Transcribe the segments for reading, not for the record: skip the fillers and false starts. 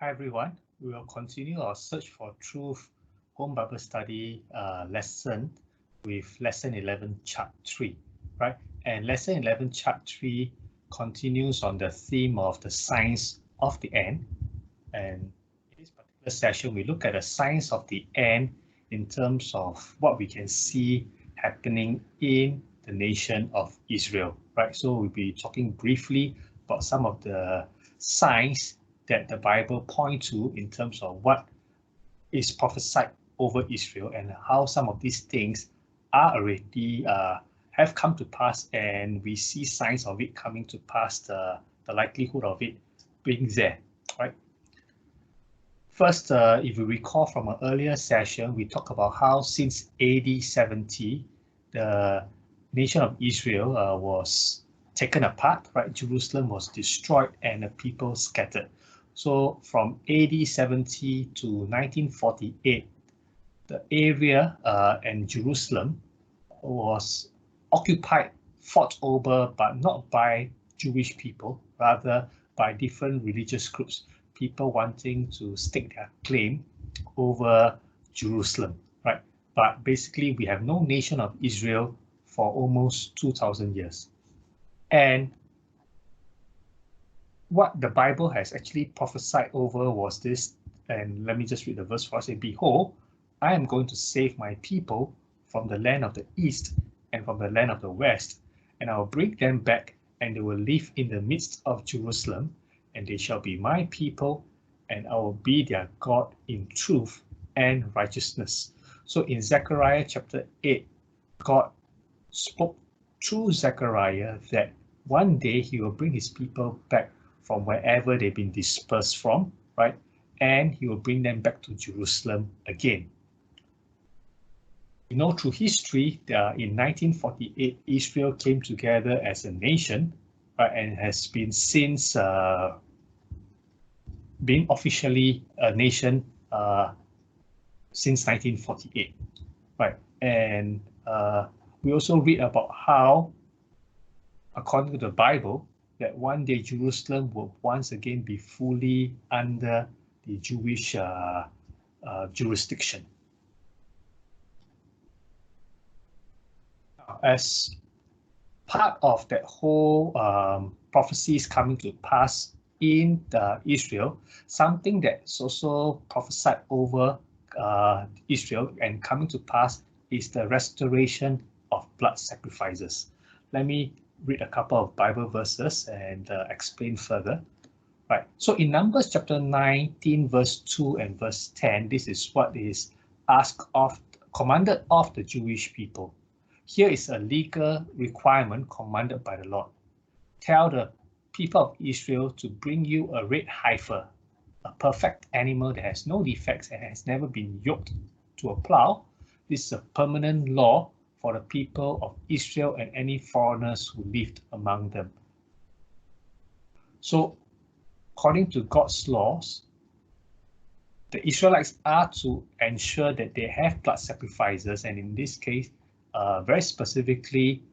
Hi everyone, we will continue our search for truth home Bible study lesson with lesson 11 chart 3, right? And lesson 11 chart 3 continues on the theme of the signs of the end. And in this particular session, we look at the signs of the end in terms of what we can see happening in the nation of Israel, right? So we'll be talking briefly about some of the signs that the Bible point to in terms of what is prophesied over Israel and how some of these things are already have come to pass, and we see signs of it coming to pass, the likelihood of it being there, right? First, if you recall from an earlier session, we talked about how since AD 70, the nation of Israel was taken apart, right? Jerusalem was destroyed and the people scattered. So from AD 70 to 1948, the area and Jerusalem was occupied, fought over, but not by Jewish people, rather by different religious groups, people wanting to stake their claim over Jerusalem, right? But basically, we have no nation of Israel for almost 2,000 years. And what the Bible has actually prophesied over was this, and let me just read the verse for us. Behold, I am going to save my people from the land of the east and from the land of the west, and I will bring them back, and they will live in the midst of Jerusalem, and they shall be my people, and I will be their God in truth and righteousness. So in Zechariah chapter 8, God spoke through Zechariah that one day he will bring his people back from wherever they've been dispersed from, right? And he will bring them back to Jerusalem again. You know, through history, in 1948, Israel came together as a nation, right, and has been since been officially a nation since 1948, right? And we also read about how, according to the Bible, that one day Jerusalem will once again be fully under the Jewish jurisdiction. As part of that whole prophecies coming to pass in Israel, something that's also prophesied over Israel and coming to pass is the restoration of blood sacrifices. Let me read a couple of Bible verses and explain further. Right. So in Numbers chapter 19, verse 2 and verse 10, this is what is asked of, commanded of the Jewish people. Here is a legal requirement commanded by the Lord. Tell the people of Israel to bring you a red heifer, a perfect animal that has no defects and has never been yoked to a plow. This is a permanent law for the people of Israel and any foreigners who lived among them. So, according to God's laws, the Israelites are to ensure that they have blood sacrifices, and in this case, very specifically,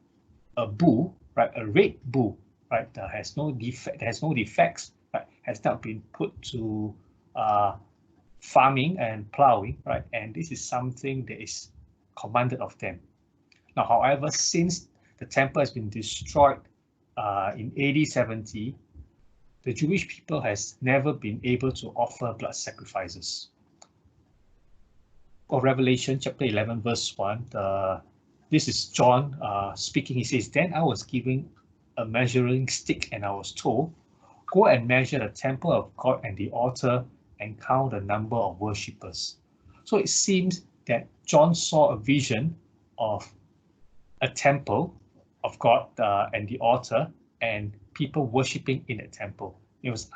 a bull, right, a red bull, right, that has no defects, right, has not been put to farming and plowing, right, and this is something that is commanded of them. Now, however, since the temple has been destroyed in AD 70, the Jewish people has never been able to offer blood sacrifices. Of Revelation chapter 11, verse 1, this is John speaking. He says, then I was given a measuring stick and I was told, go and measure the temple of God and the altar and count the number of worshippers. So it seems that John saw a vision of a temple of God and the altar and people worshipping in the temple. He was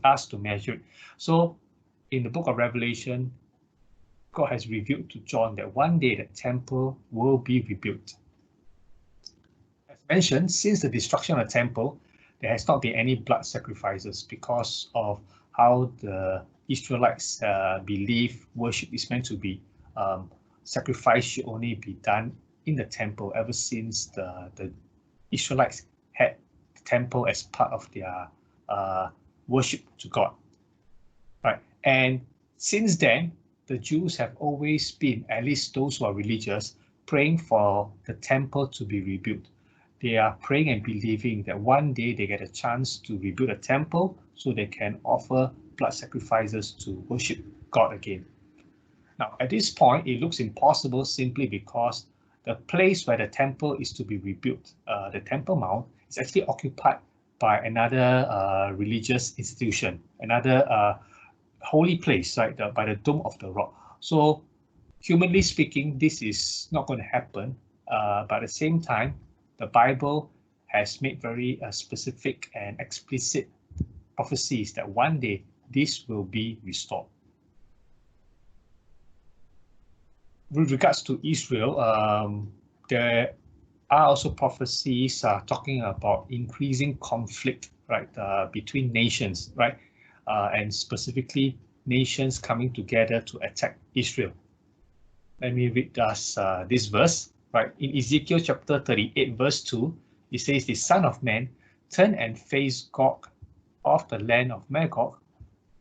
asked to measure it. So in the book of Revelation, God has revealed to John that one day the temple will be rebuilt. As mentioned, since the destruction of the temple, there has not been any blood sacrifices because of how the Israelites believe worship is meant to be. Sacrifice should only be done in the temple ever since the Israelites had the temple as part of their worship to God. right? And since then, the Jews have always been, at least those who are religious, praying for the temple to be rebuilt. They are praying and believing that one day they get a chance to rebuild a temple so they can offer blood sacrifices to worship God again. Now, at this point, it looks impossible simply because the place where the temple is to be rebuilt, the Temple Mount, is actually occupied by another religious institution, another holy place, right, by the Dome of the Rock. So, humanly speaking, this is not going to happen. But at the same time, the Bible has made very specific and explicit prophecies that one day this will be restored. With regards to Israel, there are also prophecies talking about increasing conflict, right, between nations, right, and specifically nations coming together to attack Israel. Let me read us this verse, right? In Ezekiel chapter 38, verse 2, it says, "The Son of Man, turn and face Gog of the land of Magog,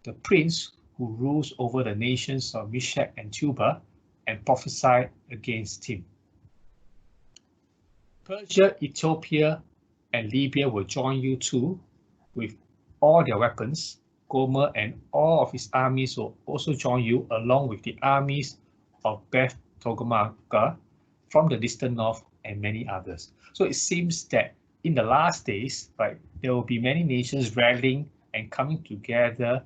the prince who rules over the nations of Meshach and Tubal, and prophesy against him." Persia, Ethiopia, and Libya will join you too, with all their weapons. Gomer and all of his armies will also join you, along with the armies of Beth Togarmah from the distant north and many others. So it seems that in the last days, right, there will be many nations rallying and coming together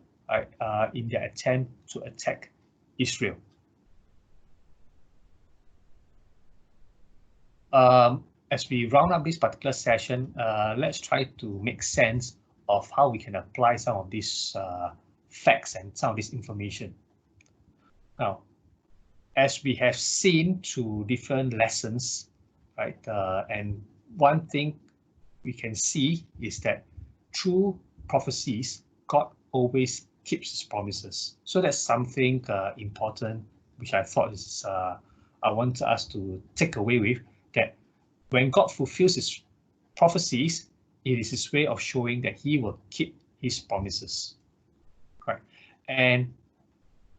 in their attempt to attack Israel. As we round up this particular session, let's try to make sense of how we can apply some of these facts and some of this information. Now, as we have seen through different lessons, right, and one thing we can see is that through prophecies, God always keeps his promises. So that's something important, which I thought is I want us to take away with, that when God fulfills his prophecies, it is his way of showing that he will keep his promises. Right? And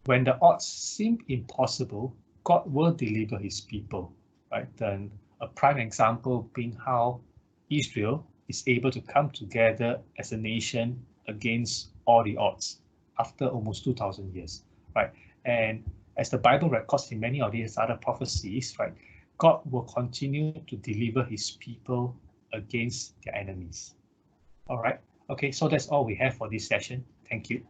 when the odds seem impossible, God will deliver his people. Right? Then a prime example being how Israel is able to come together as a nation against all the odds after almost 2,000 years. Right? And as the Bible records in many of these other prophecies, right, God will continue to deliver his people against their enemies. All right. Okay, so that's all we have for this session. Thank you.